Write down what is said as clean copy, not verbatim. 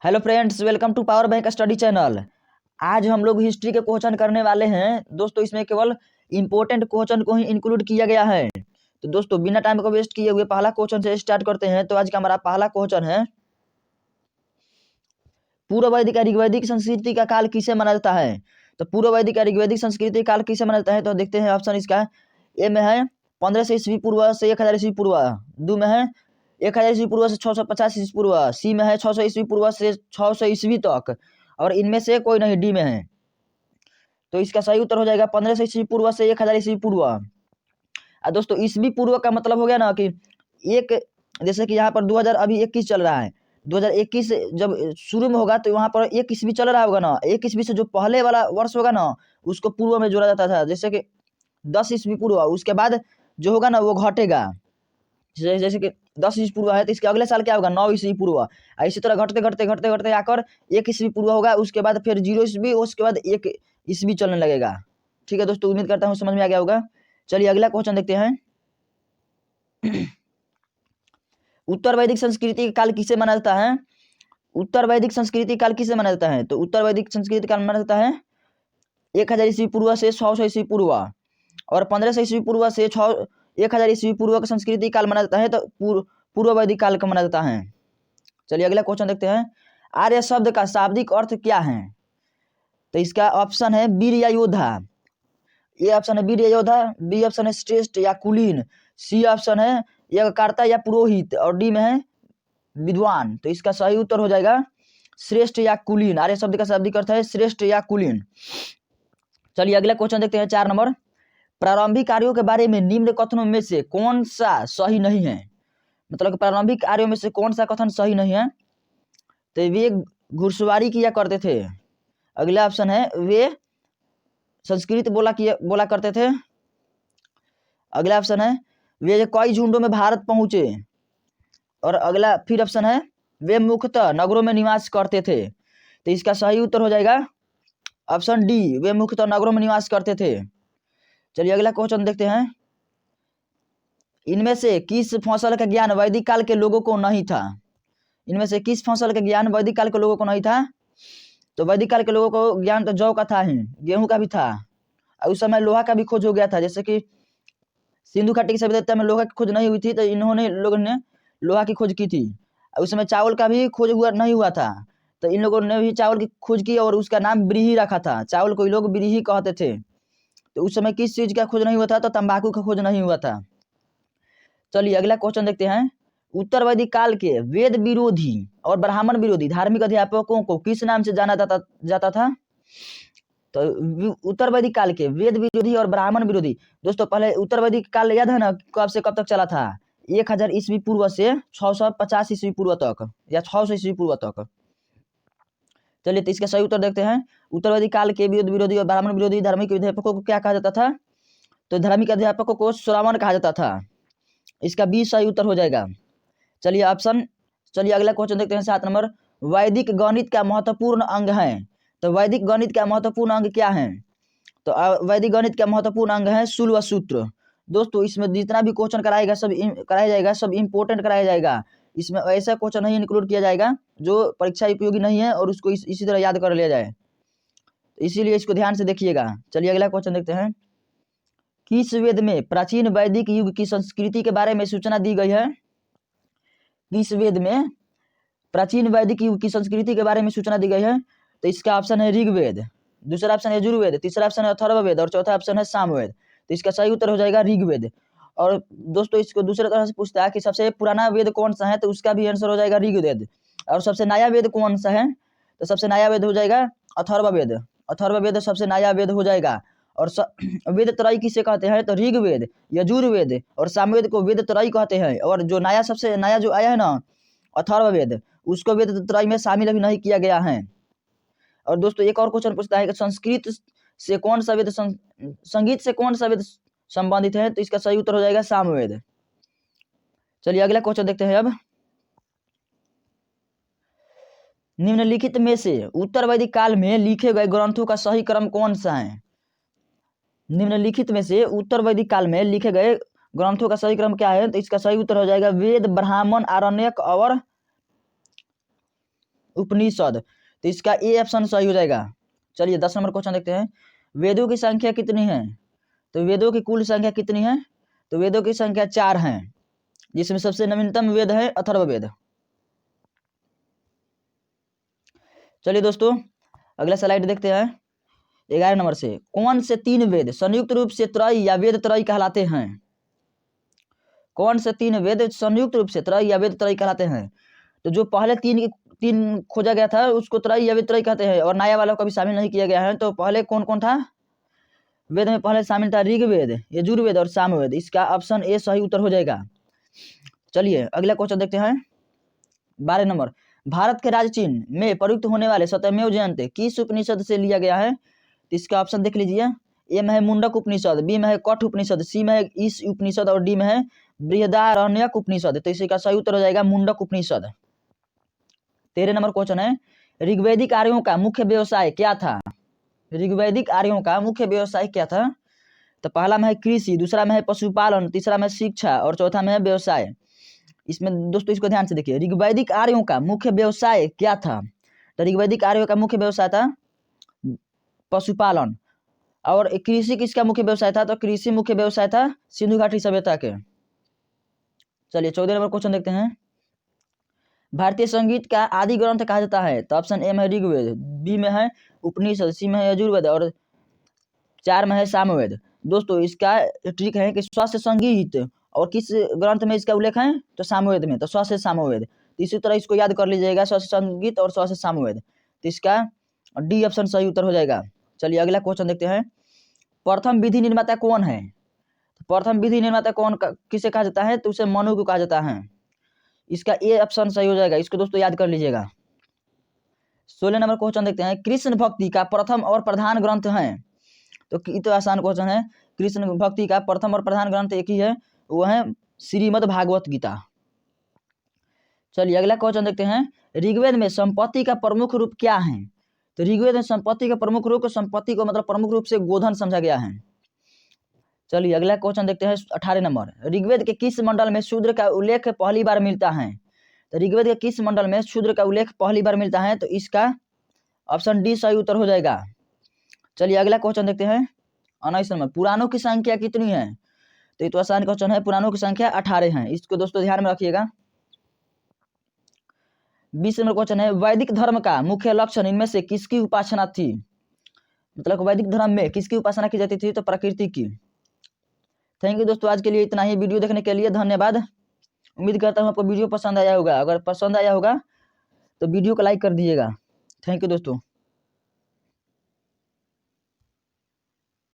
Hello friends, welcome to power bank study channel. आज हम लोग हिस्ट्री के क्वेश्चन करने वाले हैं दोस्तों। इसमें केवल इंपॉर्टेंट क्वेश्चन को ही इंक्लूड किया गया है। तो दोस्तों बिना टाइम को वेस्ट किए हुए पहला क्वेश्चन से स्टार्ट करते हैं। तो आज का हमारा पहला क्वेश्चन है, पूर्व वैदिक ऋग्वैदिक संस्कृति का काल किसे माना जाता है। तो पूर्व वैदिक ऋग्वैदिक संस्कृति काल किसे माना जाता है, तो देखते हैं ऑप्शन इसका। ए में है 1500 ईस्वी पूर्व से 1000 ईस्वी पूर्व, दो में है 1000 ईस्वी पूर्व से 650 ईस्वी पूर्व, सी में है 600 ईस्वी पूर्व से 600 ईस्वी तक, और इनमें से कोई नहीं, डी में है। तो इसका सही उत्तर हो जाएगा 1500 ईस्वी पूर्व से 1000 ईस्वी पूर्व। दोस्तों ईस्वी पूर्व का मतलब हो गया ना कि एक, जैसे कि यहाँ पर 2000 अभी 21 चल रहा है, 2021 जब शुरू में होगा तो वहाँ पर 1 ईस्वी चल रहा होगा ना, 1 ईस्वी से जो पहले वाला वर्ष होगा ना उसको पूर्व में जोड़ा जाता था। जैसे कि 10 ईस्वी पूर्व, उसके बाद जो होगा ना वो घटेगा। जैसे कि 10 ईस्वी पूर्व है तो इसके अगले साल क्या होगा, 9 ईस्वी पूर्व। इसी तरह घटते घटते घटते घटते आकर 1 ईस्वी पूर्व होगा, उसके बाद फिर 0 ईस्वी, उसके बाद 1 ईस्वी चलने लगेगा। ठीक है दोस्तों, उम्मीद करता हूँ समझ में आ गया होगा। चलिए अगला क्वेश्चन देखते हैं। उत्तर वैदिक संस्कृति काल किसे माना जाता है। उत्तर वैदिक संस्कृति काल किसे माना जाता है, तो उत्तर वैदिक संस्कृति काल माना जाता है 1000 ईस्वी पूर्व से 600 ईस्वी पूर्व, और 1500 ईस्वी पूर्व से 1000 ईस्वी पूर्व का संस्कृति काल माना जाता है, तो पूर्व वैदिक काल का माना जाता है। चलिए अगला क्वेश्चन देखते हैं। आर्य शब्द का शाब्दिक अर्थ क्या है, तो इसका ऑप्शन है वीर या योद्धा। ए ऑप्शन है वीर या योद्धा, बी ऑप्शन है श्रेष्ठ या कुलीन, सी ऑप्शन है यज्ञकर्ता या पुरोहित, और डी में है विद्वान। तो इसका सही उत्तर हो जाएगा श्रेष्ठ या कुलीन। आर्य शब्द का शाब्दिक अर्थ है श्रेष्ठ या कुलीन। चलिए अगला क्वेश्चन देखते हैं, 4 नंबर। प्रारंभिक कार्यों के बारे में निम्न कथनों में से कौन सा सही नहीं है, मतलब कि प्रारंभिक कार्यों में से कौन सा कथन सही नहीं है। तो वे घुड़सवारी किया करते थे। अगला ऑप्शन है वे संस्कृत बोला करते थे। अगला ऑप्शन है वे कई झुंडों में भारत पहुंचे, और अगला फिर ऑप्शन है वे मुख्यतः नगरों में निवास करते थे। तो इसका सही उत्तर हो जाएगा ऑप्शन डी, वे मुख्यतः नगरों में निवास करते थे। चलिए अगला क्वेश्चन देखते हैं। इनमें से किस फसल का ज्ञान वैदिक काल के लोगों को नहीं था। इनमें से किस फसल का ज्ञान वैदिक काल के लोगों को नहीं था, तो वैदिक काल के लोगों को ज्ञान तो जौ का था ही, गेहूं का भी था, और उस समय लोहा का भी खोज हो गया था। जैसे कि सिंधु घाटी की सभ्यता में लोहा की खोज नहीं हुई थी, तो इन्होंने लोगों ने लोहा की खोज की थी। उस समय चावल का भी खोज नहीं हुआ था, तो इन लोगों ने भी चावल की खोज की, और उसका नाम ब्रीही रखा था। चावल को लोग ब्रीही कहते थे। तो उस समय किस चीज का खोज नहीं हुआ था, तो तंबाकू का खोज नहीं हुआ था। चलिए अगला क्वेश्चन देखते हैं। उत्तर वैदिक काल के वेद विरोधी और ब्राह्मण विरोधी धार्मिक अध्यापकों को किस नाम से जाना जाता था। तो उत्तर वैदिक काल के वेद विरोधी और ब्राह्मण विरोधी, दोस्तों पहले उत्तर वैदिक काल याद है ना, कब से कब तक चला था, 1000 ईस्वी पूर्व से 650 ईस्वी पूर्व तक, या 600 ईस्वी पूर्व तक। चलिए तो इसका सही उत्तर देखते हैं। उत्तर वैदिक काल के वेद विरोधी और ब्राह्मण विरोधी धार्मिक अध्यापकों को क्या कहा जाता था, तो धार्मिक अध्यापकों को श्रावण कहा जाता था। इसका बी सही उत्तर हो जाएगा। चलिए अगला क्वेश्चन देखते हैं, 7 नंबर। वैदिक गणित का महत्वपूर्ण अंग है, तो वैदिक गणित का महत्वपूर्ण अंग क्या है, तो वैदिक गणित का महत्वपूर्ण अंग है सूल व सूत्र। दोस्तों इसमें जितना भी क्वेश्चन कराया जाएगा सब इंपोर्टेंट कराया जाएगा। इसमें ऐसा क्वेश्चन नहीं इंक्लूड किया जाएगा जो परीक्षा उपयोगी नहीं है और उसको इसी तरह याद कर लिया जाए, तो इसीलिए इसको ध्यान से देखिएगा। चलिए अगला क्वेश्चन देखते हैं। किस वेद में प्राचीन वैदिक युग की संस्कृति के बारे में सूचना दी गई है। किस वेद में प्राचीन वैदिक युग की संस्कृति के बारे में सूचना दी गई है, तो इसका ऑप्शन है ऋग्वेद, दूसरा ऑप्शन है यजुर्वेद, तीसरा ऑप्शन है अथर्ववेद, और चौथा ऑप्शन है सामवेद। तो इसका सही उत्तर हो जाएगा ऋग्वेद। और दोस्तों इसको दूसरे तरह से पूछता है कि सबसे पुराना वेद कौन सा है, तो उसका भी आंसर हो जाएगा ऋग्वेद। और सबसे नया वेद कौन सा है, तो सबसे नया वेद हो जाएगा अथर्ववेद। अथर्ववेद सबसे नया वेद हो जाएगा। और वेद त्रय किसे कहते हैं, तो ऋग्वेद, यजुर्वेद और सामवेद को वेद त्रय कहते हैं। और जो नया सबसे नया जो आया है ना अथर्ववेद, उसको वेद त्रय में शामिल अभी नहीं किया गया है। और दोस्तों एक और क्वेश्चन पूछता है कि संस्कृत से कौन सा वेद संगीत से कौन सा वेद संबंधित है, तो इसका सही उत्तर हो जाएगा सामवेद। चलिए अगला क्वेश्चन देखते हैं अब। निम्नलिखित में से उत्तर वैदिक काल में लिखे गए ग्रंथों का सही क्रम कौन सा है। निम्नलिखित में से उत्तर वैदिक काल में लिखे गए ग्रंथों का सही क्रम क्या है, तो इसका सही उत्तर हो जाएगा वेद, ब्राह्मण, आरण्यक और उपनिषद, तो इसका ए ऑप्शन सही हो जाएगा। चलिए 10 नंबर क्वेश्चन देखते हैं। वेदों की संख्या कितनी है? तो वेदों की कुल संख्या कितनी है? तो वेदों की संख्या 4 है, जिसमें सबसे नवीनतम वेद है अथर्ववेद। चलिए दोस्तों अगला स्लाइड देखते हैं। 11 नंबर से, कौन से 3 वेद संयुक्त रूप से त्रय या वेद त्रय कहलाते हैं? कौन से 3 वेद संयुक्त रूप से त्रय या वेद त्रय कहलाते हैं? तो जो पहले 3 खोजा गया था उसको त्रय या वेद त्रय कहते हैं, और नया वाला को भी शामिल नहीं किया गया है। तो पहले कौन कौन था? वेद में पहले शामिल था ऋग्वेद, यजुर्वेद और सामवेद। इसका ऑप्शन ए सही उत्तर हो जाएगा। चलिए अगला क्वेश्चन देखते हैं। 12 नंबर, भारत के राज्य चिन्ह में प्रयुक्त होने वाले सत्यमेव जयते किस उपनिषद से लिया गया है? तो इसका ऑप्शन देख लीजिए। ए में है मुंडक उपनिषद, बी में है कठ उपनिषद, सी में है ईश उपनिषद और डी में है बृहदारण्यक उपनिषद। तो इसका सही उत्तर हो जाएगा मुंडक उपनिषद। 13 नंबर क्वेश्चन है, ऋग्वैदिक आर्यों का मुख्य व्यवसाय क्या था? ऋग्वैदिक आर्यों का मुख्य व्यवसाय क्या था? तो पहला में है कृषि, दूसरा में है पशुपालन, तीसरा में शिक्षा और चौथा में है व्यवसाय। इसमें दोस्तों इसको ध्यान से देखिए, ऋग्वैदिक आर्यों का मुख्य व्यवसाय क्या था? तो ऋग्वैदिक आर्यों का मुख्य व्यवसाय था पशुपालन, और कृषि किसका मुख्य व्यवसाय था? तो कृषि मुख्य व्यवसाय था सिंधु घाटी सभ्यता के। चलिए 14 नंबर क्वेश्चन देखते हैं। भारतीय संगीत का आदि ग्रंथ कहा जाता है? तो ऑप्शन ए में है ऋग्वेद, बी में है उपनिषद, सी में है यजुर्वेद और 4 में है सामवेद। दोस्तों इसका ट्रिक है कि स्व से संगीत और किस ग्रंथ में इसका उल्लेख है? तो सामवेद में, तो स्व से सामवेद। तो इसी तरह इसको याद कर लीजिएगा, स्व से संगीत और स्व से सामवेद। तो इसका डी ऑप्शन सही उत्तर हो जाएगा। चलिए अगला क्वेश्चन देखते हैं। प्रथम विधि निर्माता कौन है? प्रथम विधि निर्माता कौन किसे कहा जाता है? तो उसे मनु को कहा जाता है। इसका ए ऑप्शन सही हो जाएगा, इसको दोस्तों याद कर लीजिएगा। 16 नंबर क्वेश्चन देखते हैं। कृष्ण भक्ति का प्रथम और प्रधान ग्रंथ है? तो आसान क्वेश्चन है। कृष्ण भक्ति का प्रथम और प्रधान ग्रंथ एक ही है, वो है श्रीमद् भागवत गीता। चलिए अगला क्वेश्चन देखते हैं। ऋग्वेद में संपत्ति का प्रमुख रूप क्या है? तो ऋग्वेद में संपत्ति का प्रमुख रूप, संपत्ति को मतलब प्रमुख रूप से गोधन समझा गया है। चलिए अगला क्वेश्चन देखते हैं। 18 नंबर, ऋग्वेद के किस मंडल में शूद्र का उल्लेख पहली बार मिलता है? तो ऋग्वेद के किस मंडल में शूद्र का उल्लेख पहली बार मिलता है? तो इसका ऑप्शन डी सही उत्तर हो जाएगा। चलिए अगला क्वेश्चन देखते हैं। 19 नंबर, पुराणों की संख्या कितनी है? तो ये तो आसान क्वेश्चन है। पुराणों की संख्या 18 है, इसको दोस्तों ध्यान में रखिएगा। 20 नंबर क्वेश्चन है। वैदिक धर्म का मुख्य लक्षण इनमें से किसकी उपासना थी? मतलब वैदिक धर्म में किसकी उपासना की जाती थी? तो प्रकृति की। थैंक यू दोस्तों, आज के लिए इतना ही। वीडियो देखने के लिए धन्यवाद। उम्मीद करता हूँ आपको वीडियो पसंद आया होगा। अगर पसंद आया होगा तो वीडियो को लाइक कर दीजिएगा। थैंक यू दोस्तों।